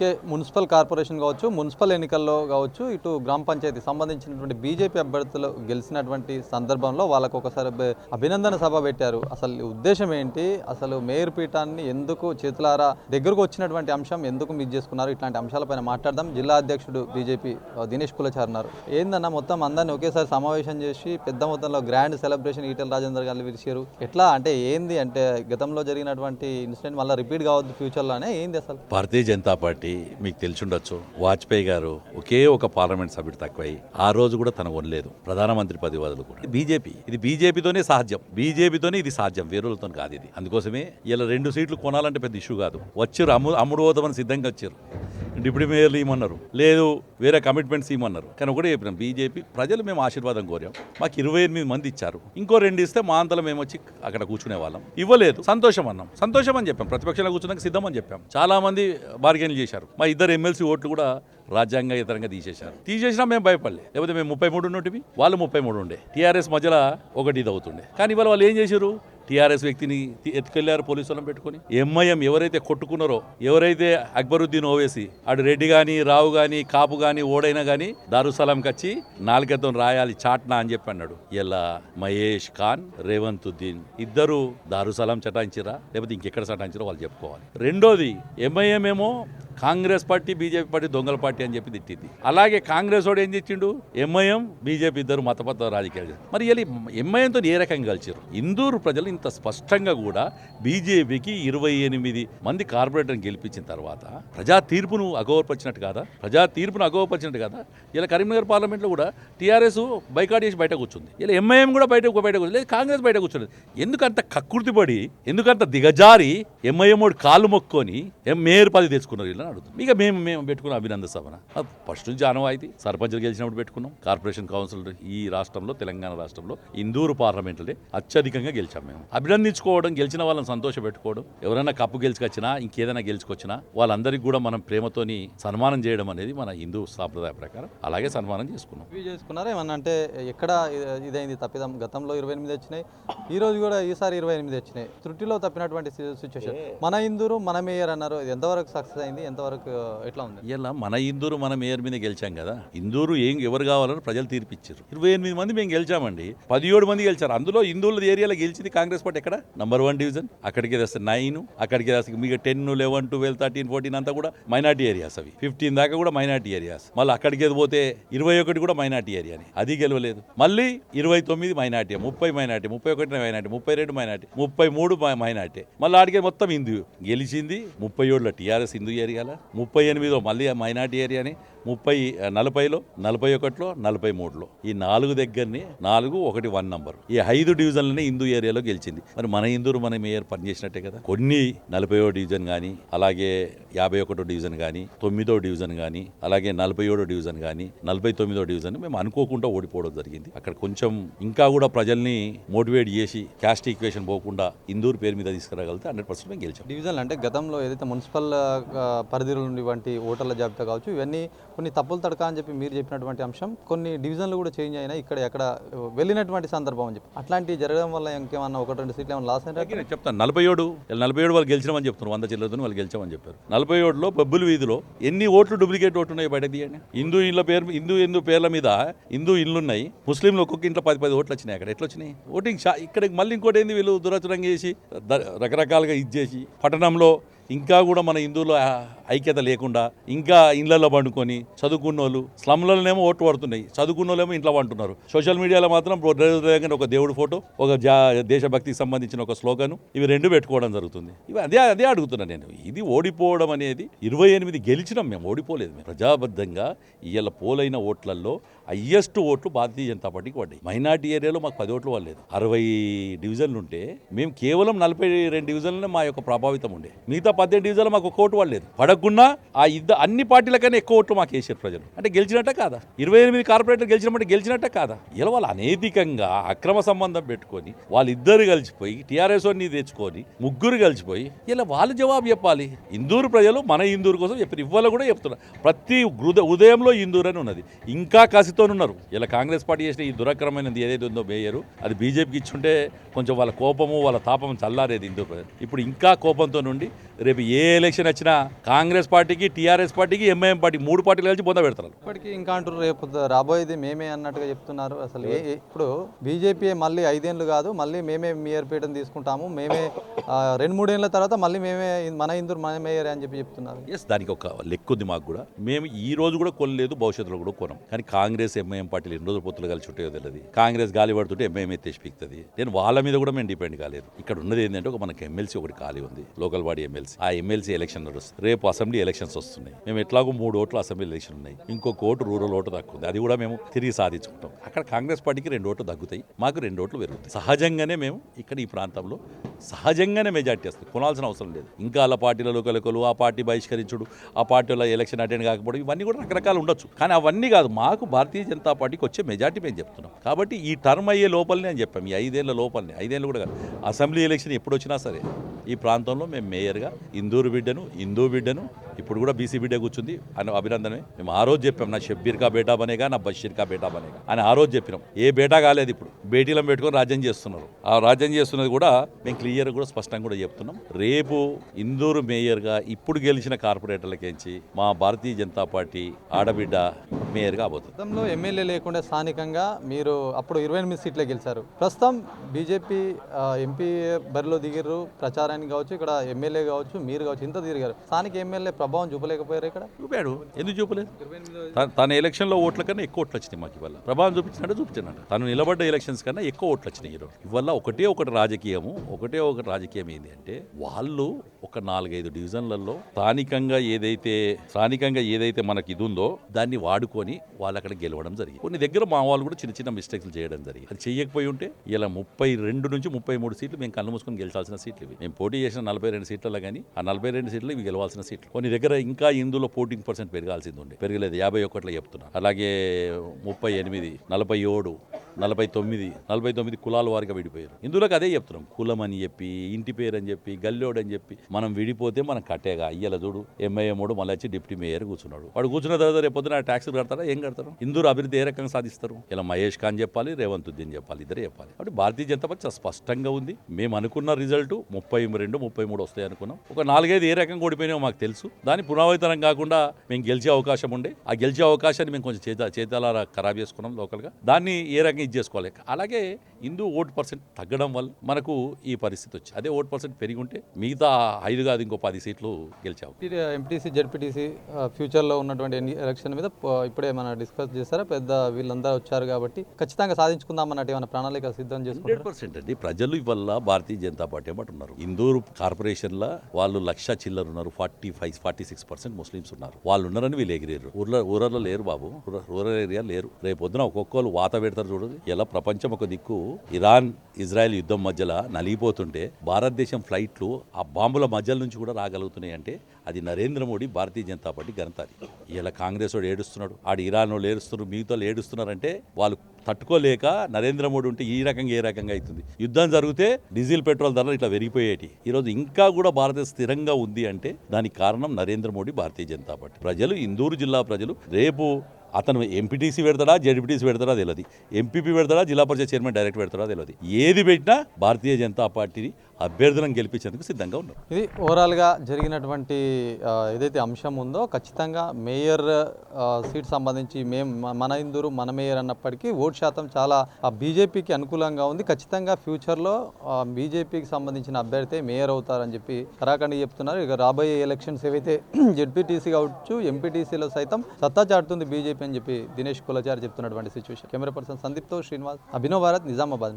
ఇప్పటికే municipal corporation కావచ్చు, municipal ఎన్నికల్లో కావచ్చు, ఇటు గ్రామ పంచాయతీ సంబంధించినటువంటి బీజేపీ అభ్యర్థులు గెలిచినటువంటి సందర్భంలో వాళ్ళకు ఒకసారి అభినందన సభ పెట్టారు. అసలు ఉద్దేశం ఏంటి, అసలు మేయర్ పీఠాన్ని ఎందుకు చేతులారా దగ్గరకు వచ్చినటువంటి అంశం ఎందుకు మిస్ చేసుకున్నారు, ఇట్లాంటి అంశాలపైన మాట్లాడదాం. జిల్లా అధ్యక్షుడు బీజేపీ దినేష్ కులచార్ ఉన్నారు. ఏందన్నా మొత్తం అందరినీ ఒకేసారి సమావేశం చేసి పెద్ద మొత్తంలో గ్రాండ్ సెలబ్రేషన్ ఈటెల రాజేందర్ గారిని పిలిచారు. ఎట్లా అంటే ఏంది అంటే గతంలో జరిగినటువంటి ఇన్సిడెంట్ మళ్ళీ రిపీట్ కావద్దు ఫ్యూచర్లోనే, ఏంది అసలు? భారతీయ జనతా పార్టీ మీకు తెలిసి ఉండొచ్చు, వాజ్పేయి గారు ఒకే ఒక పార్లమెంట్ సభ్యుడు తక్కువై ఆ రోజు కూడా తన వనలేదు ప్రధానమంత్రి పదవి వదలు కూడా. ఇది బీజేపీతోనే సాధ్యం, బీజేపీతోనే ఇది సాధ్యం, వేరులతో కాదు ఇది. అందుకోసమే ఇలా 2 సీట్లు కొనాలంటే పెద్ద ఇష్యూ కాదు. వచ్చారు, అమ్ముడు పోతామని సిద్ధంగా వచ్చారు. డిప్యూటీ మేయర్లు ఇవ్వమన్నారు, లేదు వేరే కమిట్మెంట్స్ ఇవ్వమన్నారు. కానీ ఒకటే చెప్పినాం, బీజేపీ ప్రజలు మేము ఆశీర్వాదం కోరాం, మాకు 28 మంది ఇచ్చారు, ఇంకో 2 ఇస్తే మా అంతలో మేము వచ్చి అక్కడ కూర్చునే వాళ్ళం. ఇవ్వలేదు, సంతోషం అన్నాం, సంతోషం అని చెప్పాం. ప్రతిపక్షంలో కూర్చున్నాక సిద్ధం అని చెప్పాం. చాలా మంది బార్గెన్లు చేశారు. మా 2 ఎమ్మెల్సీ ఓట్లు కూడా రాజ్యాంగేతరంగా తీసేసినా మేము భయపడలే. లేకపోతే మేము 33 ఉన్నటివి, వాళ్ళు 33 ఉండే. టీఆర్ఎస్ మధ్యలో ఒకటి ఇది అవుతుండే. కానీ ఇవాళ వాళ్ళు ఏం చేశారు, టీఆర్ఎస్ వ్యక్తిని ఎత్తుకెళ్లారు పోలీసు వాళ్ళని పెట్టుకుని. ఎంఐఎం ఎవరైతే కొట్టుకున్నారో, ఎవరైతే అక్బరుద్దీన్ ఓవేసి ఆడు రెడ్డి కానీ, రావు కానీ, కాపు కానీ, ఓడైనా కానీ దారుసలాంకి వచ్చి 4 రాయాలి చాట్నా అని చెప్పి అన్నాడు. ఇలా మహేష్ ఖాన్, రేవంతుద్దీన్ ఇద్దరు దారుసలాం చటాయించిరా, లేకపోతే ఇంకెక్కడ చటాయించిరో వాళ్ళు చెప్పుకోవాలి. రెండోది, ఎంఐఎం ఏమో కాంగ్రెస్ పార్టీ, బీజేపీ పార్టీ దొంగల పార్టీ అని చెప్పి తిట్టింది. అలాగే కాంగ్రెస్ వాడు ఏం తెచ్చిండు, ఎంఐఎం బీజేపీ ఇద్దరు మతపత రాజకీయాలు. మరి ఇలా ఎంఐఎంతో ఏ రకంగా కలిచారు? ఇందూరు ప్రజలు ఇంత స్పష్టంగా కూడా బీజేపీకి 28 మంది కార్పొరేటర్ని గెలిపించిన తర్వాత ప్రజా తీర్పును అగౌరవపరిచినట్టు కాదా? కదా? ఇలా కరీంనగర్ పార్లమెంట్లో కూడా టీఆర్ఎస్ బైకాట్ చేసి బయట కూర్చుంది. ఇలా ఎంఐఎం కూడా బయట కూర్చుంది, లేదు కాంగ్రెస్ బయట కూర్చుంది. ఎందుకంత కక్కుర్తిపడి, ఎందుకంత దిగజారి ఎంఐఎం వాడు కాళ్ళు మొక్కుకొని మేయర్ పదవి తెచ్చుకున్నారు ఇలా అడుగుతుంది. ఇక మేము పెట్టుకున్న అభినందన సభన ఫస్ట్ నుంచి ఆనవాయితీ. సర్పంచులు గెలిచినప్పుడు పెట్టుకున్నాం. కార్పొరేషన్ కౌన్సిల్ ఈ రాష్ట్రంలో, తెలంగాణ రాష్ట్రంలో ఇందూరు పార్లమెంట్లే అత్యధికంగా గెలిచాం. మేము అభినందించుకోవడం, గెలిచిన వాళ్ళని సంతోష పెట్టుకోవడం, ఎవరైనా కప్పు గెలుచుకొచ్చినా ఇంకేదైనా గెలుచుకొచ్చినా వాళ్ళందరికీ కూడా మనం ప్రేమతోని సన్మానం చేయడం అనేది మన హిందూ సాంప్రదాయ ప్రకారం అలాగే సన్మానం చేసుకున్నారా? ఏమన్నా అంటే ఎక్కడ ఇదైంది తప్పిదం? గతంలో 28 వచ్చినాయి, ఈ రోజు కూడా ఈసారి 28 వచ్చినాయి. త్రుటిలో తప్పినటువంటి సిచ్యువేషన్. మన ఇందూరు మన మేయర్ అన్నారు, ఇది ఎంతవరకు సక్సెస్ అయింది, ఎంతవరకు ఎట్లా ఉంది? ఇలా మన ఇందూరు మన మేయర్ మీద గెలిచాం కదా. ఇందూరు ఎవరు కావాలని ప్రజలు తీర్పిచ్చారు. 28 మంది మేము గెలిచామండి. 17 మంది గెలిచారు. అందులో ఇందూరు ఏరియాలో గెలిచింది కాంగ్రెస్ పార్టీ ఎక్కడ నంబర్ 1 డివిజన్. అక్కడికి వేస్తే 9, అక్కడికి వేస్తే మీకు 10, 11, 12, 13, 14 అంతా కూడా మైనార్టీ ఏరియాస్. అవి 15 దాకా కూడా మైనార్టీ ఏరియాస్. మళ్ళీ అక్కడికి పోతే 21 కూడా మైనార్టీ ఏరియాని, అది గెలవలేదు. మళ్ళీ 29 minority, 30 minority, 31 minority, 32 minority, 33 minority. మళ్ళీ ఆడికే మొత్తం హిందూ గెలిచింది. 37లో టీఆర్ఎస్ హిందూ ఏరియాలో, 38లో మళ్ళీ మైనార్టీ ఏరియాని, 40లో, 41లో, 43లో ఈ 4 దగ్గరనే 4, 1, 1 నంబర్ ఈ 5 డివిజన్లనే హిందూ ఏరియాలో గెలిచింది. మరి మన హిందూరు మన మేయర్ పనిచేసినట్టే కదా. కొన్ని 40వ డివిజన్ కానీ, అలాగే 51వ డివిజన్ కానీ, 9వ డివిజన్ కానీ, అలాగే 47వ డివిజన్ కానీ, 49వ డివిజన్ మేము అనుకోకుండా ఓడిపోవడం జరిగింది. అక్కడ కొంచెం ఇంకా కూడా ప్రజల్ని మోటివేట్ చేసి క్యాస్ట్ ఈక్వేషన్ పోకుండా ఇందూరు పేరు మీద తీసుకురాగలిగితే 100% మేము గెలిచాం. డివిజన్లు అంటే గతంలో ఏదైతే మున్సిపల్ పరిధిలో ఉన్నటువంటి ఓటర్ల జాబితా కావచ్చు, ఇవన్నీ కొన్ని తప్పులు తడక అని చెప్పి మీరు చెప్పినటువంటి అంశం, కొన్ని డివిజన్లు కూడా చేంజ్ అయినా ఇక్కడ ఎక్కడ వెళ్ళినటువంటి సందర్భం అని చెప్పి అట్లాంటివి జరగడం వల్ల ఇంకేమన్నా 1-2 సీట్లు ఏమైనా లాస్ అయినా చెప్తాను. 47 వాళ్ళు గెలిచామని చెప్తున్నారు. 100 చిల్లరతో వాళ్ళు గెలిచామని చెప్పారు. 47లో బొబ్బుల వీధిలో ఎన్ని ఓట్లు డూప్లికేట్ ఓట్లు ఉన్నాయి బయటకు తీయండి. హిందూ పేర్ల మీద హిందూ ఇళ్ళున్నాయి, ముస్లింలు ఒక్కొక్క ఇంట్లో 10 ఓట్లు వచ్చినాయి. అక్కడ ఎట్లా వచ్చినాయి ఓటింగ్? ఇక్కడ మళ్ళీ ఇంకోటి ఏంది, వీళ్ళు దురచరంగా చేసి రకరకాలుగా ఇచ్చేసి పట్టణంలో ఇంకా కూడా మన హిందువుల ఐక్యత లేకుండా ఇంకా ఇళ్లలో పండుకొని చదువుకున్న వాళ్ళు స్లమ్లలోనేమో ఓట్లు పడుతున్నాయి, చదువుకున్న వాళ్ళేమో ఇంట్లో పంటున్నారు. సోషల్ మీడియాలో మాత్రం ఒక దేవుడి ఫోటో, ఒక దేశభక్తికి సంబంధించిన ఒక స్లోగన్, ఇవి 2 పెట్టుకోవడం జరుగుతుంది. ఇవి అదే అడుగుతున్నాను నేను. ఇది ఓడిపోవడం అనేది 28 గెలిచినాం, మేము ఓడిపోలేదు. మేము ప్రజాబద్ధంగా ఇవాళ పోలైన ఓట్లలో హయ్యెస్ట్ ఓట్లు భారతీయ జనతా పార్టీకి పడ్డాయి. మైనార్టీ ఏరియాలో మాకు 10 ఓట్లు పడలేదు. 60 డివిజన్లు ఉంటే మేము కేవలం 42 డివిజన్లనే మా యొక్క ప్రభావితం ఉండే. మిగతా 18 డివిజన్లు మాకు 1 ఓటు పడలేదు. పడకుండా అన్ని పార్టీలకన్నా ఎక్కువ ఓట్లు మాకు వేసారు ప్రజలు. అంటే గెలిచినట్ట కాదా? 28 కార్పొరేటర్లు గెలిచినప్పుడు గెలిచినట్ట కాదా? ఇలా వాళ్ళు అనైతికంగా అక్రమ సంబంధం పెట్టుకొని వాళ్ళిద్దరు కలిసిపోయి టీఆర్ఎస్ ని తెచ్చుకొని 3 కలిసిపోయి ఇలా వాళ్ళు జవాబు చెప్పాలి. ఇందూరు ప్రజలు మన ఇందూరు కోసం చెప్పారు. ఇవాళ కూడా చెప్తున్నారు. ప్రతి ఉదయంలో ఇందూరు అని ఉన్నది, ఇంకా కసితో ఉన్నారు. ఇలా కాంగ్రెస్ పార్టీ చేసిన ఈ దురక్రమైనది ఏదైతే ఉందో మేయరు, అది బీజేపీకి ఇచ్చుంటే కొంచెం వాళ్ళ కోపము వాళ్ళ తాపము చల్లారేది ఇందూరు ప్రజలు. ఇప్పుడు ఇంకా కోపంతో నుండి రేపు ఏ ఎలక్షన్ వచ్చినా కాంగ్రెస్ పార్టీకి, టీఆర్ఎస్ పార్టీకి, ఎంఐఎం పార్టీకి 3 పార్టీలు కలిసి బొంద పెడతారు. ఇప్పటికీ ఇంకా అంటారు రేపు రాబోయేది మేమే అన్నట్టుగా చెప్తున్నారు. అసలు ఇప్పుడు బీజేపీ మళ్ళీ 5 ఏళ్ళు కాదు, మళ్ళీ మేమే మేయర్ పీఠం తీసుకుంటాము, మేమే 2-3 ఏళ్ళ తర్వాత మళ్ళీ మేమే మన ఇందూరు మన మేయర్ అని చెప్తున్నారు. ఎస్, దానికి ఒక లెక్క ఉంది మాకు కూడా. మేము ఈ రోజు కూడా కొనలేదు, భవిష్యత్తులో కూడా కొనం. కానీ కాంగ్రెస్ ఎంఐఎం పార్టీలు ఎన్ని రోజులు పొత్తులు కలిసి ఉంటాయో తెలియదు. కాంగ్రెస్ గాలి పడుతుంటే ఎంఐఎం ఎత్తేసి పీకుతుంది. నేను వాళ్ళ మీద కూడా మేము డిపెండ్ కాలేదు. ఇక్కడ ఉన్నది ఏంటంటే ఒక మనకి ఎమ్మెల్సీ ఒకటి ఖాళీ ఉంది, లోకల్ బాడీ ఎమ్మెల్సీ. ఆ ఎమ్మెల్సీ ఎలక్షన్ నడుస్తుంది. రేపు అసెంబ్లీ ఎలక్షన్స్ వస్తున్నాయి. మేము ఎట్లాగో 3 ఓట్లు అసెంబ్లీ ఎలక్షన్ ఉన్నాయి, ఇంకొక ఓటు రూరల్ ఓటు తగ్గుతుంది. అది కూడా మేము తిరిగి సాధించుకుంటాం. అక్కడ కాంగ్రెస్ పార్టీకి 2 ఓట్లు తగ్గుతాయి, మాకు 2 ఓట్లు పెరుగుతాయి. సహజంగానే మేము ఇక్కడ ఈ ప్రాంతంలో సహజంగానే మెజార్టీ వస్తుంది, కొనాల్సిన అవసరం లేదు. ఇంకా అలా పార్టీలలో కలకలు, ఆ పార్టీ బహిష్కరించుడు, ఆ పార్టీలో ఎలక్షన్ అటెండ్ కాకపోవడం, ఇవన్నీ కూడా రకరకాలు ఉండొచ్చు. కానీ అవన్నీ కాదు, మాకు భారతీయ జనతా పార్టీకి వచ్చే మెజార్టీ మేము చెప్తున్నాం. కాబట్టి ఈ టర్మ్ అయ్యే లోపలనే అని చెప్పాం, ఈ 5 ఏళ్ళ లోపలనే, 5 ఏళ్ళు కూడా కాదు, అసెంబ్లీ ఎలక్షన్ ఎప్పుడు వచ్చినా సరే ఈ ప్రాంతంలో మేము మేయర్గా ఇందూరు బిడ్డను, హిందూ బిడ్డను, ఇప్పుడు కూడా బీసీ బిడ్డ కూర్చుంది అని అభినందనమే. మేము ఆ రోజు చెప్పాం, నా షబ్బీర్ కా బేటా బనేగా, నా బషీర్ కా బేటా బనేగా అని ఆ రోజు చెప్పినాం. ఏ బేటా కాలేదు, ఇప్పుడు బేటీలను పెట్టుకొని రాజ్యం చేస్తున్నారు. ఆ రాజ్యం చేస్తున్నది కూడా మేము క్లియర్ కూడా స్పష్టంగా కూడా చెప్తున్నాం. రేపు ఇందూరు మేయర్గా ఇప్పుడు గెలిచిన కార్పొరేటర్లకించి మా భారతీయ జనతా పార్టీ ఆడబిడ్డ మేయర్గా అవబోతుంది. గతంలో ఎమ్మెల్యే లేకుండా స్థానికంగా మీరు అప్పుడు 28 సీట్లే గెలిచారు. ప్రస్తుతం బీజేపీ ఎంపీ బరిలో దిగిర్రు, ప్రచారానికి కావచ్చు, ఇక్కడ ఎమ్మెల్యే కావచ్చు, మీరు కావచ్చు, ఇంత తిరిగారు. స్థానిక ఎమ్మెల్యే ప్రభావం చూపలేకపోయారు ఇక్కడ? చూపాడు, ఎందుకు చూపలేదు? తన ఎలక్షన్లో ఓట్ల కన్నా ఎక్కువ ఓట్లు వచ్చినాయి మాకు. ఇవాళ ప్రభావం చూపించినట్టు తను నిలబడ్డ ఎలక్షన్స్ కన్నా ఎక్కువ ఓట్లు వచ్చినాయి ఈరోజు. ఇవాళ ఒకటే ఒకటి రాజకీయం ఏంటి అంటే, వాళ్ళు ఒక 4-5 డివిజన్లలో స్థానికంగా ఏదైతే మనకి ఇది ఉందో దాన్ని వాడుకొని వాళ్ళు అక్కడ గెలవడం జరిగింది. కొన్ని దగ్గర మా వాళ్ళు కూడా చిన్న చిన్న మిస్టేక్స్ చేయడం జరిగింది. అది చేయకపోయి ఉంటే ఇలా 32 నుంచి 33 సీట్లు మేము కళ్ళు మూసుకొని గెలిచాల్సిన సీట్లు ఇవి. మేము పోటీ చేసిన 42 సీట్లలో కానీ ఆ 42 సీట్లు ఇవి గెలవాల్సిన సీట్లు. కొన్ని దగ్గర ఇంకా ఇందులో 14% పెరగాల్సింది ఉండే, పెరగలేదు. 51 చెప్తున్నా. అలాగే 38, 47, 49 కులాల వారిగా విడిపోయారు. ఇందులోకి అదే చెప్తున్నాం, కులం అని చెప్పి, ఇంటి పేరు అని చెప్పి, గల్లోడు అని చెప్పి మనం విడిపోతే మనం కట్టేగా. అయ్యల చూడు ఎంఐఎం మళ్ళీ వచ్చి డిప్యూటీ మేయర్ కూర్చున్నాడు. వాడు కూర్చున్న తర్వాత రేపు పొద్దున ట్యాక్సులు కడతారా? ఏం కడతారు? ఇందూరు అభివృద్ధి ఏ రకంగా సాధిస్తారు? ఇలా మహేష్ ఖాన్ చెప్పాలి, రేవంత్ ఉద్దీన్ చెప్పాలి, ఇద్దరే చెప్పాలి. కాబట్టి భారతీయ జనతా పార్టీ చాలా స్పష్టంగా ఉంది. మేము అనుకున్న రిజల్ట్ 32, 33 వస్తాయి అనుకున్నాం. ఒక 4-5 ఏ రకంగా ఓడిపోయినాయో మాకు తెలుసు. దాని పునరావృతం కాకుండా మేము గెలిచే అవకాశం ఉండే, ఆ గెలిచే అవకాశాన్ని మేము కొంచెం చేతాల ఖరాబ్ చేసుకున్నాం లోకల్గా. దాన్ని ఏ రకంగా ఇది చేసుకోవాలి. అలాగే హిందూ ఓటు % తగ్గడం వల్ల మనకు ఈ పరిస్థితి వచ్చింది. అదే ఓటు % పెరిగి ఉంటే మిగతా 5 కాదు ఇంకో 10 సీట్లు గెలిచావు. ఎంపీటీసీ, జెడ్పీటీసీ ఫ్యూచర్లో ఉన్నటువంటి ఎలక్షన్ మీద ఇప్పుడే మనం డిస్కస్ చేస్తారా? పెద్ద వీళ్ళందరూ వచ్చారు కాబట్టి ఖచ్చితంగా సాధించుకుందాం అన్నట్టు ఏమైనా ప్రణాళిక సిద్ధం చేసుకుంటారు? 100% అండి. ప్రజలు ఇవల్ల భారతీయ జనతా పార్టీ ఏమంటున్నారు, ఇందూరు కార్పొరేషన్లో వాళ్ళు 1,00,000 చిల్లర ఉన్నారు, 46% ముస్లిమ్స్ ఉన్నారు. వాళ్ళు ఉన్నారని వీళ్ళు ఎగిరేరు. ఊర్లలో లేరు బాబు, రూరల్ ఏరియా లేరు. రేపు పొద్దున ఒక్కొక్కరు వాత పెడతారు చూడదు. ఇలా ప్రపంచం ఒక దిక్కు ఇరాన్ ఇజ్రాయెల్ యుద్ధం మధ్యలో నలిగిపోతుంటే భారతదేశం ఫ్లైట్లు ఆ బాంబుల మధ్యల నుంచి కూడా రాగలుగుతున్నాయి అంటే అది నరేంద్ర మోడీ, భారతీయ జనతా పార్టీ ఘనత. ఇలా కాంగ్రెస్ వాడు ఏడుస్తున్నాడు, ఆడు ఇరాన్ వాళ్ళు ఏడుస్తున్నారు, మిగతా ఏడుస్తున్నారంటే వాళ్ళు తట్టుకోలేక నరేంద్ర మోడీ ఉంటే ఈ రకంగా ఏ రకంగా అవుతుంది. యుద్ధం జరిగితే డీజిల్ పెట్రోల్ ధరలు ఇట్లా పెరిగిపోయేటి. ఈరోజు ఇంకా కూడా భారతదేశం స్థిరంగా ఉంది అంటే దానికి కారణం నరేంద్ర మోడీ, భారతీయ జనతా పార్టీ. ప్రజలు, ఇందూరు జిల్లా ప్రజలు రేపు అతను ఎంపీటీసీ పెడతాడా, జెడ్పీటీసీ పెడతాడా తెలియదు, ఎంపీపీ పెడతాడా, జిల్లా పరిషత్ చైర్మన్ డైరెక్ట్ పెడతాడా తెలియదు. ఏది పెట్టినా భారతీయ జనతా పార్టీని అభ్యర్థులను గెలిపించేందుకు సిద్ధంగా ఉన్నారు. ఇది ఓవరాల్గా జరిగినటువంటి ఏదైతే అంశం ఉందో, ఖచ్చితంగా మేయర్ సీట్ సంబంధించి మన ఇందూరు మన మేయర్ అన్నప్పటికీ ఓటు శాతం చాలా బీజేపీకి అనుకూలంగా ఉంది. ఖచ్చితంగా ఫ్యూచర్లో బీజేపీకి సంబంధించిన అభ్యర్థి మేయర్ అవుతారని చెప్పి కరాఖండి చెప్తున్నారు. ఇక రాబోయే ఎలక్షన్స్ ఏవైతే జెడ్పీటీసీ కావచ్చు, ఎంపీటీసీలో సైతం సత్తా చాటుతుంది బీజేపీ అని చెప్పి దినేష్ కులచారి చెప్తున్నటువంటి సిచ్యువేషన్. కెమెరా పర్సన్ సందీప్తో శ్రీనివాస్, అభినవ్ భారత్, నిజామాబాద్.